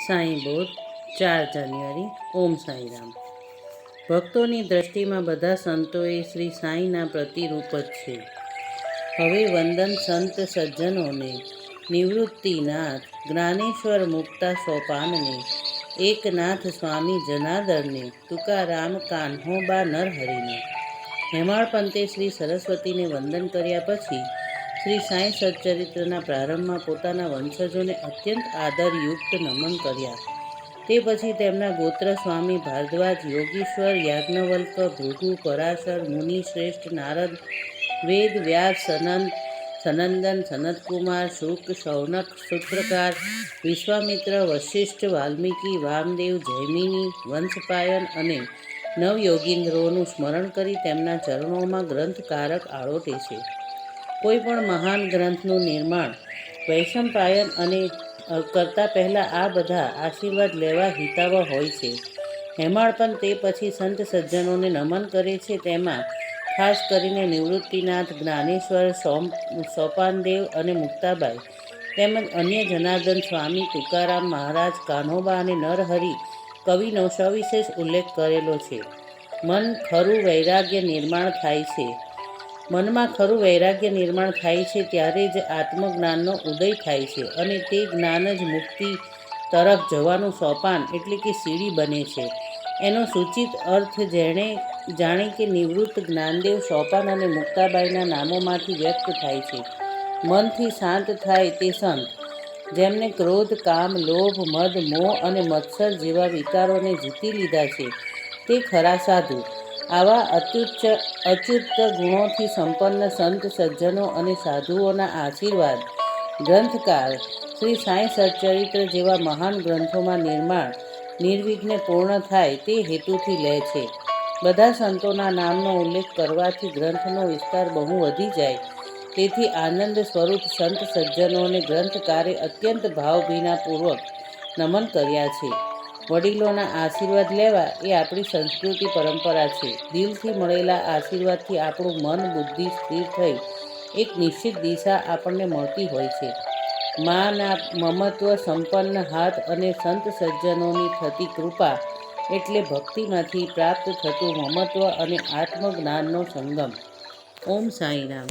સાંઈ બોધ 4 જાન્યુઆરી ઓમ સાંઈરામ। ભક્તોની દ્રષ્ટિમાં બધા સંતોએ શ્રી સાંઈના પ્રતિરૂપ જ છે। હવે વંદન સંત સજ્જનોને, નિવૃત્તિનાથ જ્ઞાનેશ્વર મુક્તા સોપાનને, એકનાથ સ્વામી જનાર્દનને, તુકારામ કાન્હોબા નરહરિને। હેમાળ પંતે શ્રી સરસ્વતીને વંદન કર્યા પછી શ્રી સાંઈ સચ્ચરિત્રના પ્રારંભમાં પોતાના વંશજોને અત્યંત આદરયુક્ત નમન કર્યા। તે પછી તેમના ગોત્ર સ્વામી ભારદ્વાજ, યોગીશ્વર, યાજ્ઞવલ્ક, ભૃગુ, પરાશર, મુનિ શ્રેષ્ઠ, નારદ, વેદ વ્યાસ, સનંદન, સનતકુમાર, શુક, શૌનક, સૂત્રકાર, વિશ્વામિત્ર, વશિષ્ઠ, વાલ્મીકી, વામદેવ, જૈમિની, વંશપાયન અને નવયોગીન્દ્રોનું સ્મરણ કરી તેમના ચરણોમાં ગ્રંથકારક આળોટે છે। કોઈ પણ મહાન ગ્રંથનું નિર્માણ વૈશંપાયન અને કરતાં પહેલાં આ બધા આશીર્વાદ લેવા હિતાવહ હોય છે। હેમાળપંત તે પછી સંત સજ્જનોને નમન કરે છે। તેમાં ખાસ કરીને નિવૃત્તિનાથ, જ્ઞાનેશ્વર, સોપાનદેવ અને મુક્તાબાઈ તેમજ અન્ય જનાર્દન સ્વામી, તુકારામ મહારાજ, કાન્હોબા અને નરહરિ કવિનો સવિશેષ ઉલ્લેખ કરેલો છે। મનમાં ખરું વૈરાગ્ય નિર્માણ થાય છે ત્યારે જ આત્મજ્ઞાનનો ઉદય થાય છે અને તે જ્ઞાન જ મુક્તિ તરફ જવાનું સોપાન એટલે કે સીડી બને છે। એનો સૂચિત અર્થ જાણે કે નિવૃત્ત, જ્ઞાનદેવ, સોપાન અને મુક્તાબાઈના નામોમાંથી વ્યક્ત થાય છે। મનથી શાંત થાય તે સંત, જેમને ક્રોધ, કામ, લોભ, મદ, મોહ અને મત્સર જેવા વિકારોને જીતી લીધા છે તે ખરા સાધુ। આવા અચ્યુત ગુણોથી સંપન્ન સંત સજ્જનો અને સાધુઓના આશીર્વાદ ગ્રંથકાર શ્રી સાંઈ સચ્ચરિત્ર જેવા મહાન ગ્રંથોમાં નિર્માણ નિર્વિઘ્ને પૂર્ણ થાય તે હેતુથી લે છે। બધા સંતોના નામનો ઉલ્લેખ કરવાથી ગ્રંથનો વિસ્તાર બહુ વધી જાય, તેથી આનંદ સ્વરૂપ સંત સજ્જનોને ગ્રંથકારે અત્યંત ભાવભીનાપૂર્વક નમન કર્યા છે। વડીલોના આશીર્વાદ લેવા એ આપણી સંસ્કૃતિ પરંપરા છે। દિલથી મળેલા આશીર્વાદથી આપણું મન બુદ્ધિ સ્થિર થઈ એક નિશ્ચિત દિશા આપણને મળતી હોય છે। માના મમત્વ સંપન્ન હાથ અને સંત સજ્જનોની થતી કૃપા એટલે ભક્તિમાંથી પ્રાપ્ત થતું મમત્વ અને આત્મજ્ઞાનનો સંગમ। ઓમ સાંઈરામ।